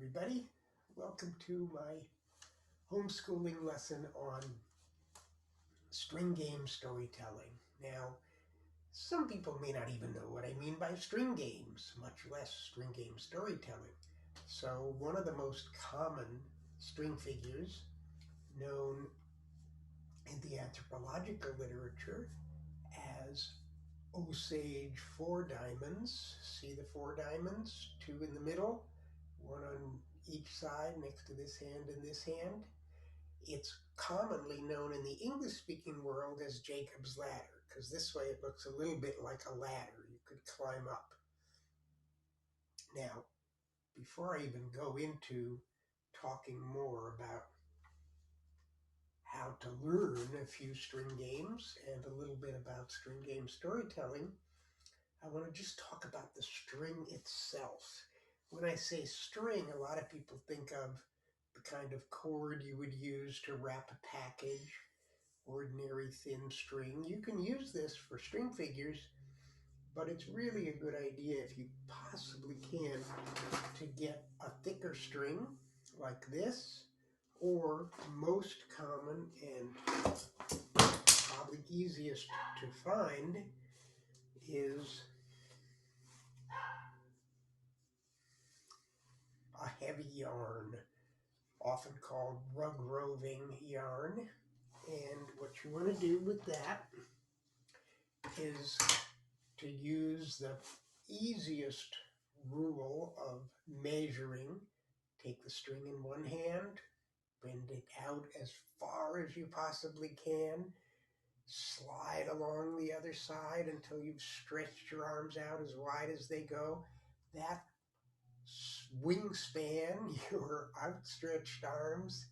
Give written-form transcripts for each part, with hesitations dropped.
everybody. Welcome to my homeschooling lesson on string game storytelling. Now, some people may not even know what I mean by string games, much less string game storytelling. So, one of the most common string figures known in the anthropological literature as Osage four diamonds. See the four diamonds? Two in the middle, one on each side next to this hand and this hand. It's commonly known in the English-speaking world as Jacob's ladder, because this way it looks a little bit like a ladder you could climb up. Now, before I even go into talking more about how to learn a few string games and a little bit about string game storytelling, I want to just talk about the string itself. When I say string, a lot of people think of the kind of cord you would use to wrap a package, ordinary thin string. You can use this for string figures, but it's really a good idea if you possibly can to get a thicker string like this, or most common and probably easiest to find is a heavy yarn, often called rug roving yarn. And what you want to do with that is to use the easiest rule of measuring. Take the string in one hand, bend it out as far as you possibly can, slide along the other side until you've stretched your arms out as wide as they go. That wingspan, your outstretched arms,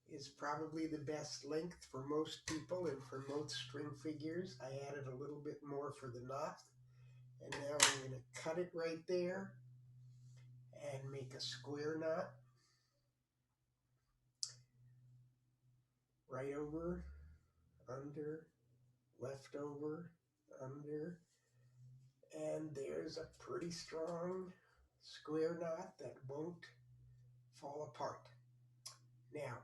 is probably the best length for most people and for most string figures. I added a little bit more for the knot. And now I'm going to cut it right there and make a square knot. Right over, under, left over, under. And there's a pretty strong square knot that won't fall apart. Now,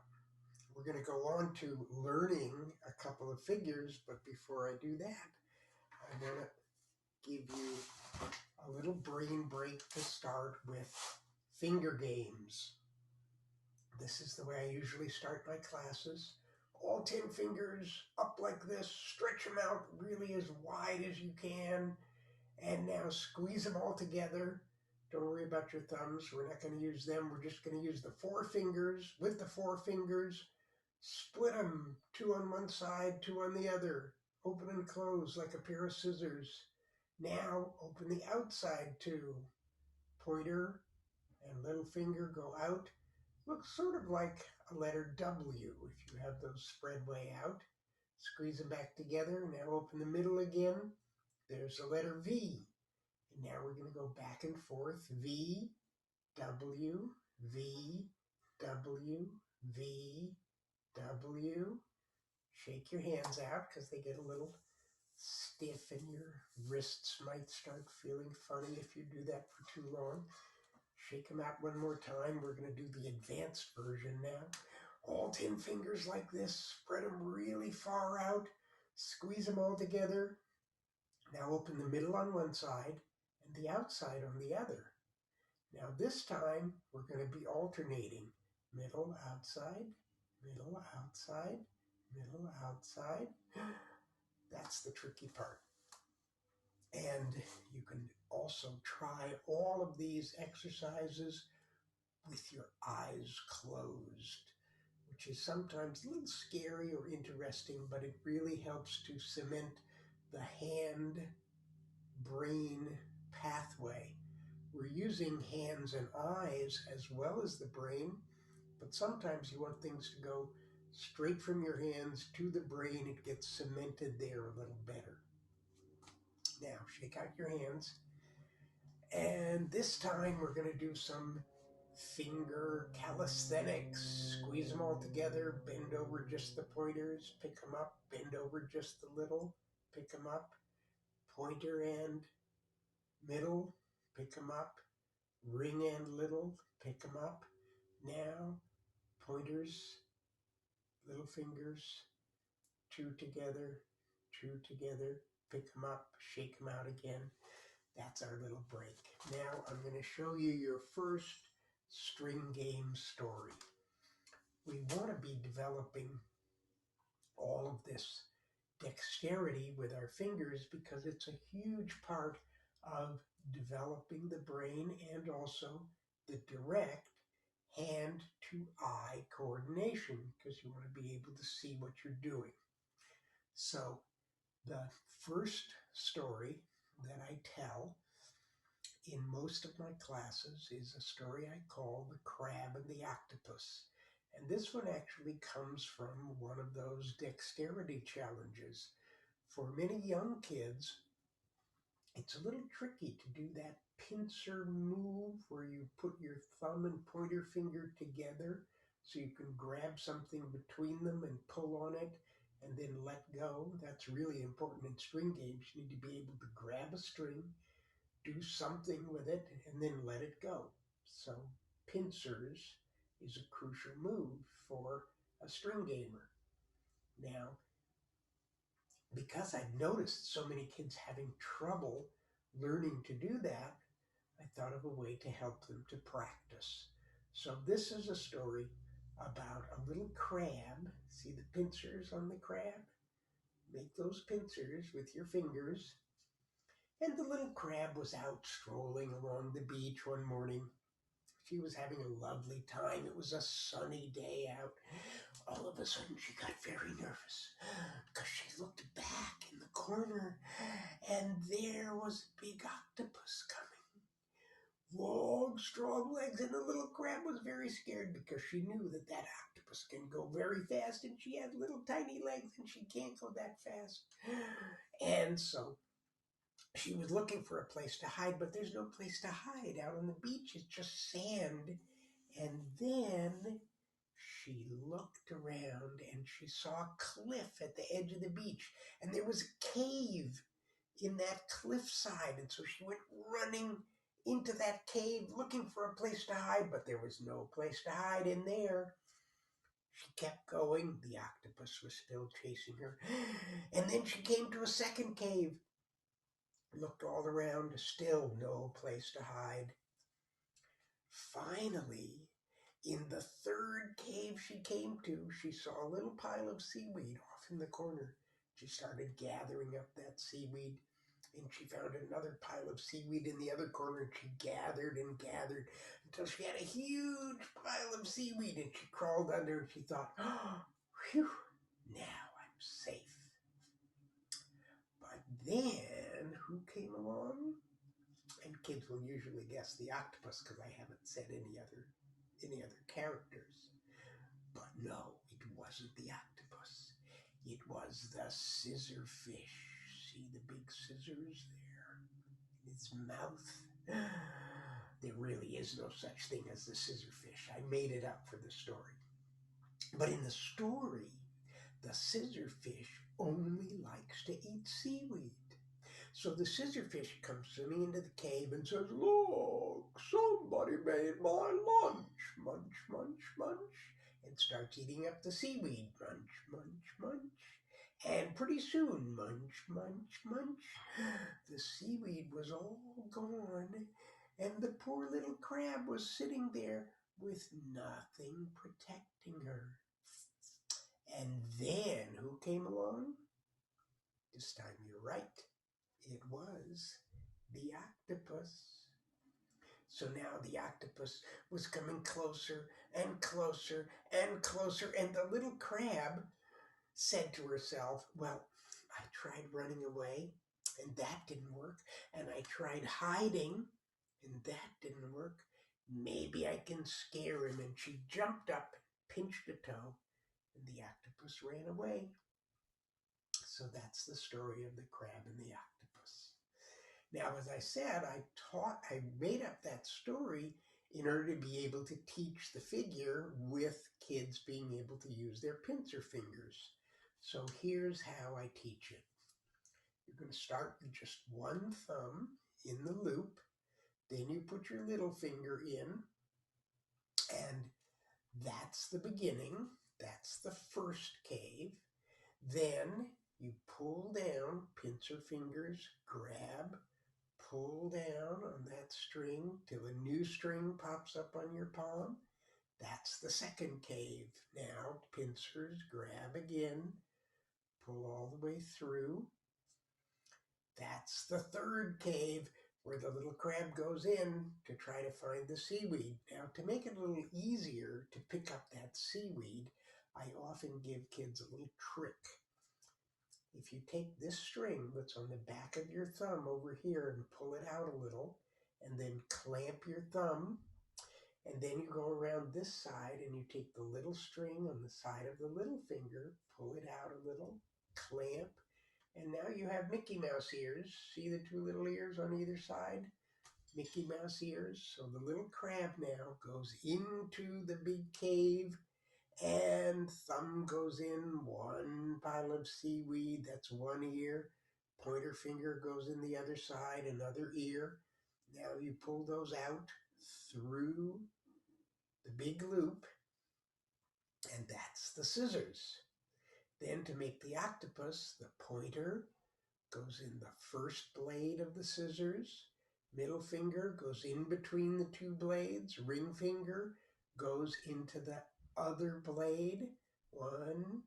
we're going to go on to learning a couple of figures, but before I do that, I want to give you a little brain break to start with finger games. This is the way I usually start my classes. All 10 fingers up like this, stretch them out really as wide as you can, and now squeeze them all together. Don't worry about your thumbs, we're not going to use them, we're just going to use the four fingers. With the four fingers, split them, two on one side, two on the other. Open and close like a pair of scissors. Now open the outside two. Pointer and little finger go out. Looks sort of like a letter W if you have those spread way out. Squeeze them back together. Now open the middle again. There's the letter V. And now we're going to go back and forth. V, W, V, W, V, W. Shake your hands out because they get a little stiff and your wrists might start feeling funny if you do that for too long. Shake them out one more time. We're going to do the advanced version now. All 10 fingers like this. Spread them really far out. Squeeze them all together. Now open the middle on one side and the outside on the other. Now this time we're going to be alternating. Middle, outside, middle, outside, middle, outside. That's the tricky part. And you can also try all of these exercises with your eyes closed, which is sometimes a little scary or interesting, but it really helps to cement the hand-brain pathway. We're using hands and eyes as well as the brain, but sometimes you want things to go straight from your hands to the brain. It gets cemented there a little better. Now, shake out your hands. And this time we're going to do some finger calisthenics. Squeeze them all together, bend over just the pointers, pick them up, bend over just the little, pick them up, pointer end, middle, pick them up, ring end little, pick them up. Now, pointers, little fingers, two together, pick them up, shake them out again. That's our little break. Now I'm going to show you your first string game story. We want to be developing all of this dexterity with our fingers because it's a huge part of developing the brain and also the direct hand to eye coordination because you want to be able to see what you're doing. So the first story that I tell in most of my classes is a story I call The Crab and the Octopus. And this one actually comes from one of those dexterity challenges. For many young kids, it's a little tricky to do that pincer move where you put your thumb and pointer finger together so you can grab something between them and pull on it and then let go. That's really important in string games. You need to be able to grab a string, do something with it, and then let it go. So pincers is a crucial move for a string gamer. Now, because I've noticed so many kids having trouble learning to do that, I thought of a way to help them to practice. So this is a story about a little crab. See the pincers on the crab? Make those pincers with your fingers. And the little crab was out strolling along the beach one morning. She was having a lovely time. It was a sunny day out. All of a sudden, she got very nervous because she looked back in the corner and there was a big octopus coming. Long, strong legs, and the little crab was very scared because she knew that that octopus can go very fast and she has little tiny legs and she can't go that fast. And so she was looking for a place to hide, but there's no place to hide. Out on the beach, it's just sand. And then she looked around and she saw a cliff at the edge of the beach. And there was a cave in that cliffside. And so she went running into that cave looking for a place to hide, but there was no place to hide in there. She kept going. The octopus was still chasing her. And then she came to a second cave. Looked all around, still no place to hide. Finally, in the third cave she came to, she saw a little pile of seaweed off in the corner. She started gathering up that seaweed, and she found another pile of seaweed in the other corner, and she gathered and gathered until she had a huge pile of seaweed, and she crawled under, and she thought, oh, whew, now I'm safe. But then, who came along? And kids will usually guess the octopus because I haven't said any other characters. But no, it wasn't the octopus. It was the scissorfish. See the big scissors there in its mouth? There really is no such thing as the scissorfish. I made it up for the story. But in the story, the scissorfish only likes to eat seaweed. So the scissorfish comes swimming into the cave and says, look, somebody made my lunch. Munch, munch, munch. And starts eating up the seaweed. Munch, munch, munch. And pretty soon, munch, munch, munch, the seaweed was all gone. And the poor little crab was sitting there with nothing protecting her. And then who came along? This time you're right. It was the octopus. So now the octopus was coming closer and closer and closer, and the little crab said to herself, well, I tried running away, and that didn't work, and I tried hiding, and that didn't work. Maybe I can scare him. And she jumped up, pinched a toe, and the octopus ran away. So that's the story of the crab and the octopus. Now, as I said, I made up that story in order to be able to teach the figure with kids being able to use their pincer fingers. So here's how I teach it. You're going to start with just one thumb in the loop. Then you put your little finger in, and That's the beginning. That's the first cave. Then you pull down, pincer fingers, grab, pull down on that string till a new string pops up on your palm. That's the second cave. Now, pincers, grab again, pull all the way through. That's the third cave where the little crab goes in to try to find the seaweed. Now, to make it a little easier to pick up that seaweed, I often give kids a little trick. If you take this string that's on the back of your thumb over here and pull it out a little, and then clamp your thumb, and then you go around this side and you take the little string on the side of the little finger, pull it out a little, clamp, and now you have Mickey Mouse ears. See the two little ears on either side? Mickey Mouse ears. So the little crab now goes into the big cave and thumb goes in one pile of seaweed. That's one ear. Pointer finger goes in the other side, another ear. Now you pull those out through the big loop, and that's the scissors. Then to make the octopus, the pointer goes in the first blade of the scissors. Middle finger goes in between the two blades. Ring finger goes into the other blade. One,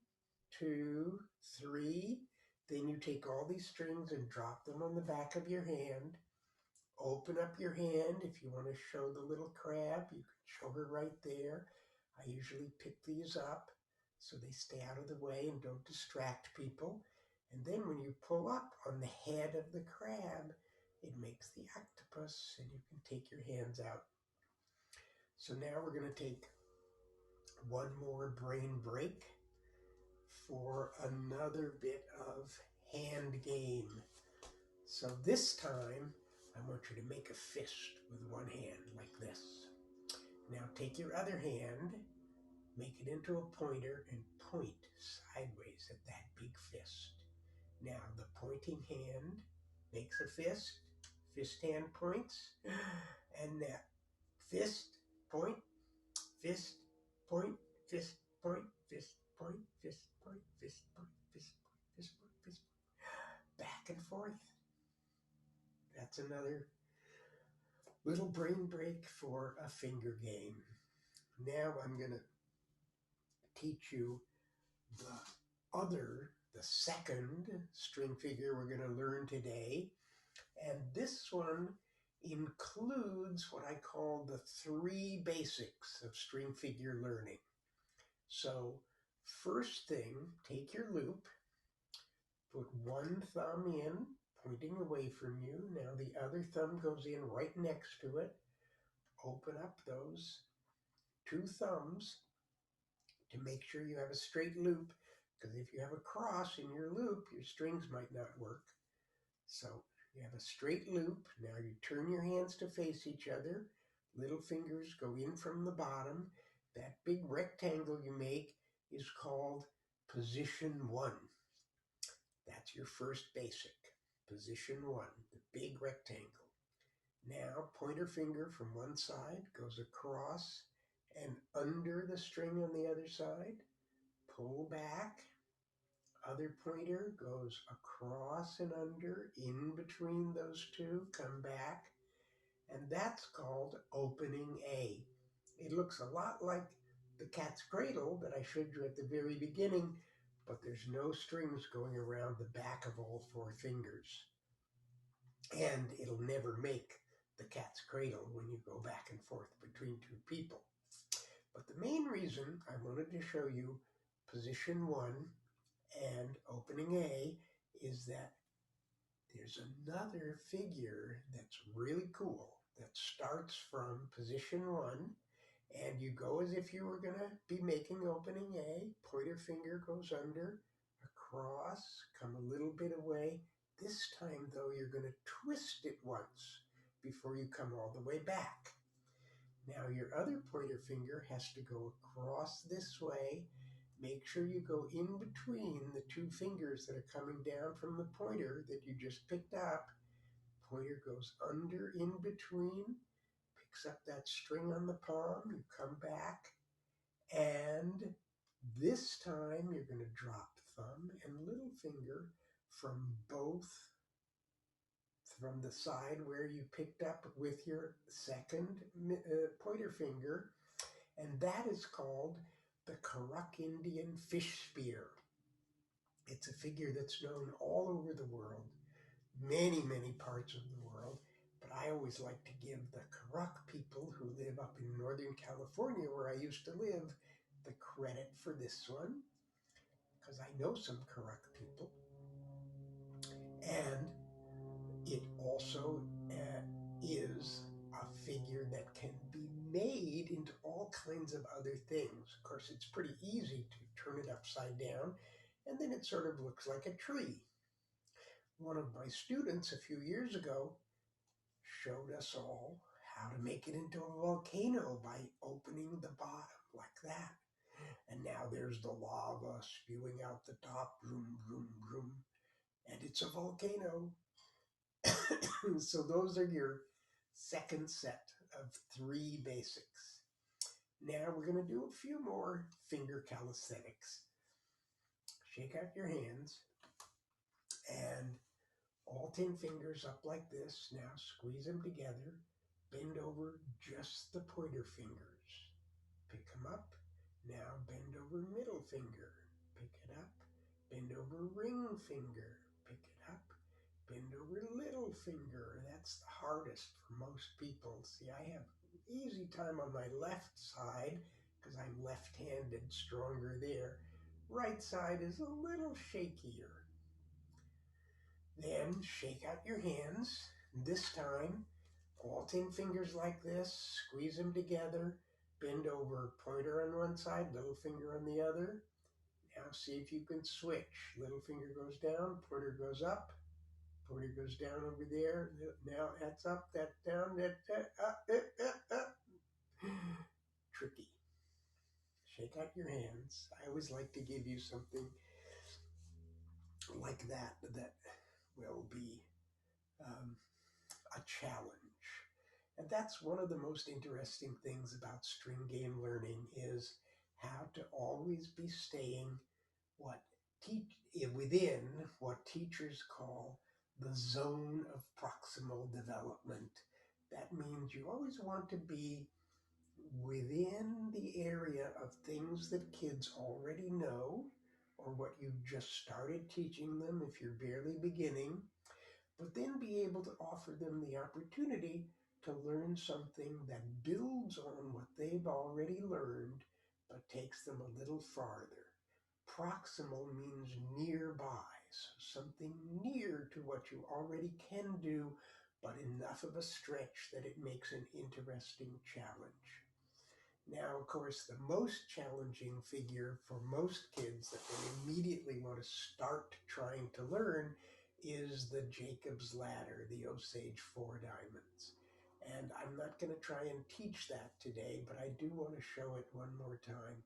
two, three. Then you take all these strings and drop them on the back of your hand. Open up your hand if you want to show the little crab. You can show her right there. I usually pick these up so they stay out of the way and don't distract people. And then when you pull up on the head of the crab, it makes the octopus and you can take your hands out. So now we're going to take one more brain break for another bit of hand game. So this time, I want you to make a fist with one hand like this. Now take your other hand, make it into a pointer, and point sideways at that big fist. Now the pointing hand makes a fist, fist hand points, and that fist, point, fist, point, fist, point, fist, point, fist, point, fist, point, fist, point, fist, point, fist, point. Back and forth. That's another little brain break for a finger game. Now I'm going to teach you the second string figure we're going to learn today. And this one includes what I call the three basics of string figure learning. So first thing, take your loop, put one thumb in, pointing away from you. Now the other thumb goes in right next to it. Open up those two thumbs to make sure you have a straight loop, because if you have a cross in your loop, your strings might not work. So you have a straight loop. Now you turn your hands to face each other. Little fingers go in from the bottom. That big rectangle you make is called position 1. That's your first basic, position 1, the big rectangle. Now, pointer finger from one side goes across and under the string on the other side. Pull back. Other pointer goes across and under, in between those two, come back. And that's called opening A. It looks a lot like the cat's cradle that I showed you at the very beginning, but there's no strings going around the back of all four fingers. And it'll never make the cat's cradle when you go back and forth between two people. But the main reason I wanted to show you position 1 and opening A is that there's another figure that's really cool that starts from position 1, and you go as if you were going to be making opening A. Pointer finger goes under, across, come a little bit away. This time, though, you're going to twist it once before you come all the way back. Now your other pointer finger has to go across this way. Make sure you go in between the two fingers that are coming down from the pointer that you just picked up. Pointer goes under in between, picks up that string on the palm, you come back, And this time you're going to drop thumb and little finger from both, from the side where you picked up with your second pointer finger, and that is called the Karak Indian fish spear. It's a figure that's known all over the world, many parts of the world, but I always like to give the Karak people who live up in Northern California, where I used to live, the credit for this one, because I know some Karak people. And it also is a figure that can be made into all kinds of other things. Of course, it's pretty easy to turn it upside down, and then it sort of looks like a tree. One of my students a few years ago showed us all how to make it into a volcano by opening the bottom like that. And now there's the lava spewing out the top, vroom, vroom, vroom, and it's a volcano. So those are your second set of 3 basics. Now we're going to do a few more finger calisthenics. Shake out your hands and all 10 fingers up like this. Now squeeze them together. Bend over just the pointer fingers. Pick them up. Now bend over middle finger. Pick it up. Bend over ring finger. Pick it up. Bend over little finger. That's the hardest for most people. See, I have an easy time on my left side because I'm left-handed, stronger there. Right side is a little shakier. Then shake out your hands. This time, all 10 fingers like this, squeeze them together, bend over, pointer on one side, little finger on the other. Now see if you can switch. Little finger goes down, pointer goes up, pointer goes down over there. Now that's up, that's down, that's up. Tricky. Shake out your hands. I always like to give you something like that that will be um, a challenge. And that's one of the most interesting things about string game learning is how to always be staying within what teachers call the zone of proximal development. That means you always want to be within the area of things that kids already know or what you just started teaching them if you're barely beginning, but then be able to offer them the opportunity to learn something that builds on what they've already learned, but takes them a little farther. Proximal means nearby, so something near to what you already can do, but enough of a stretch that it makes an interesting challenge. Now, of course, the most challenging figure for most kids that they immediately want to start trying to learn is the Jacob's Ladder, the Osage Four Diamonds. And I'm not going to try and teach that today, but I do want to show it one more time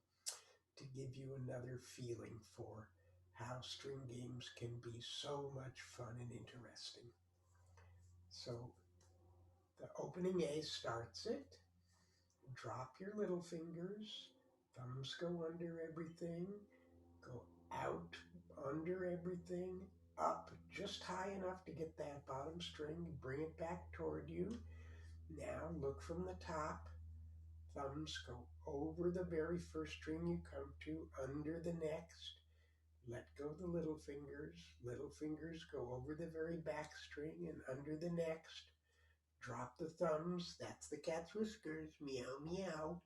to give you another feeling for how string games can be so much fun and interesting. So the opening A starts it. Drop your little fingers, thumbs go under everything, go out under everything, up just high enough to get that bottom string, bring it back toward you. Now look from the top, thumbs go over the very first string you come to, under the next. Let go the little fingers go over the very back string and under the next. Drop the thumbs, that's the cat's whiskers, meow meow.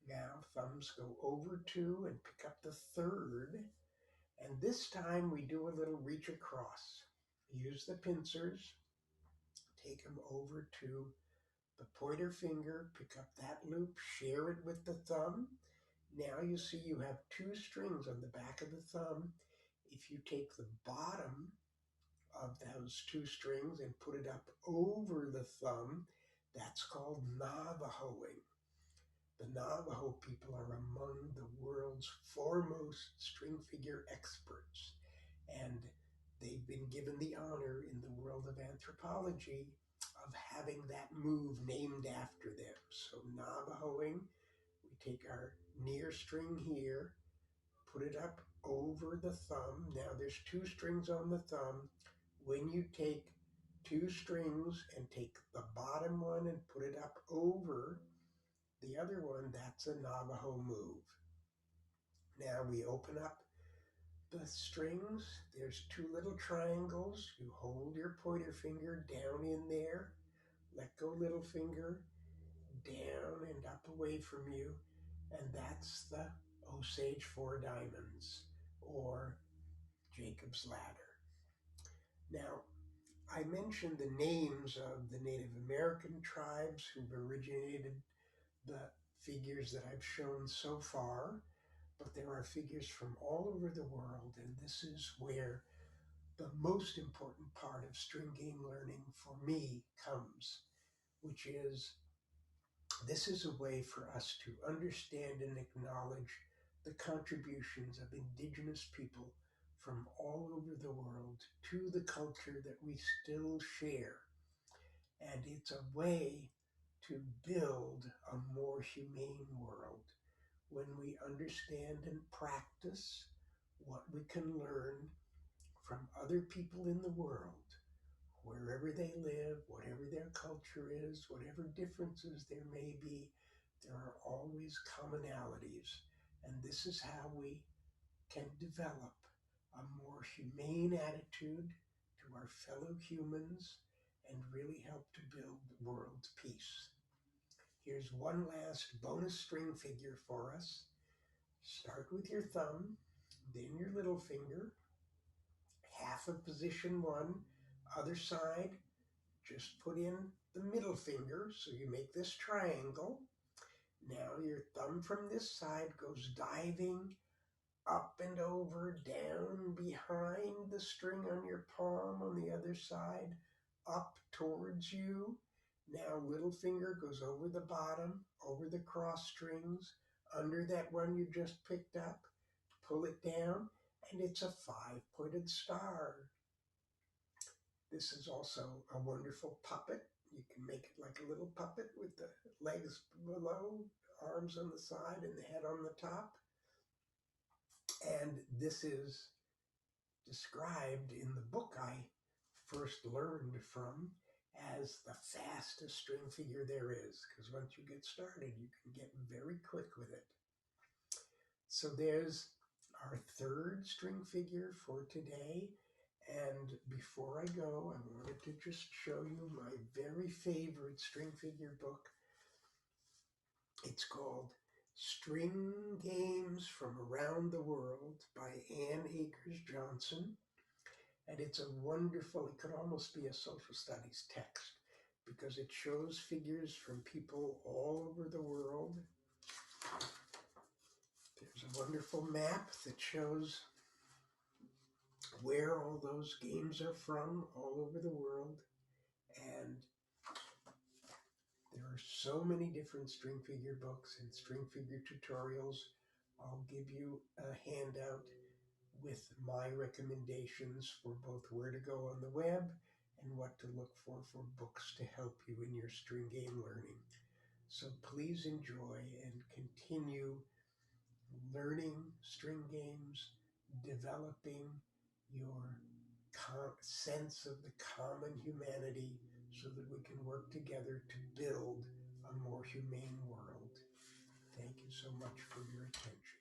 Now thumbs go over two and pick up the third. And this time we do a little reach across. Use the pincers, take them over to the pointer finger, pick up that loop, share it with the thumb. Now you see you have 2 strings on the back of the thumb. If you take the bottom of those 2 strings and put it up over the thumb, that's called Navajoing. The Navajo people are among the world's foremost string figure experts, and they've been given the honor in the world of anthropology of having that move named after them. So Navajoing, we take our near string here, put it up over the thumb. Now there's two strings on the thumb. When you take two strings and take the bottom one and put it up over the other one, that's a Navajo move. Now we open up the strings. There's two little triangles. You hold your pointer finger down in there, let go little finger, down and up away from you, and that's the Osage Four Diamonds, or Jacob's Ladder. Now, I mentioned the names of the Native American tribes who've originated the figures that I've shown so far, but there are figures from all over the world, and this is where the most important part of string game learning for me comes, which is this is a way for us to understand and acknowledge the contributions of indigenous people from all over the world to the culture that we still share. And it's a way to build a more humane world when we understand and practice what we can learn from other people in the world, wherever they live, whatever their culture is, whatever differences there may be, there are always commonalities. And this is how we can develop a more humane attitude to our fellow humans and really help to build world peace. Here's one last bonus string figure for us. Start with your thumb, then your little finger, half of position one, other side, just put in the middle finger, so you make this triangle. Now your thumb from this side goes diving up and over, down behind the string on your palm on the other side, up towards you. Now little finger goes over the bottom, over the cross strings, under that one you just picked up, pull it down, and it's a five-pointed star. This is also a wonderful puppet. You can make it like a little puppet with the legs below, arms on the side, and the head on the top. And this is described in the book I first learned from as the fastest string figure there is, because once you get started, you can get very quick with it. So there's our third string figure for today. And before I go, I wanted to just show you my very favorite string figure book. It's called String Games from Around the World by Ann Akers Johnson. And it's a wonderful, it could almost be a social studies text because it shows figures from people all over the world. There's a wonderful map that shows where all those games are from all over the world. And there are so many different string figure books and string figure tutorials. I'll give you a handout with my recommendations for both where to go on the web and what to look for books to help you in your string game learning. So please enjoy and continue learning string games, developing your sense of the common humanity so that we can work together to build a more humane world. Thank you so much for your attention.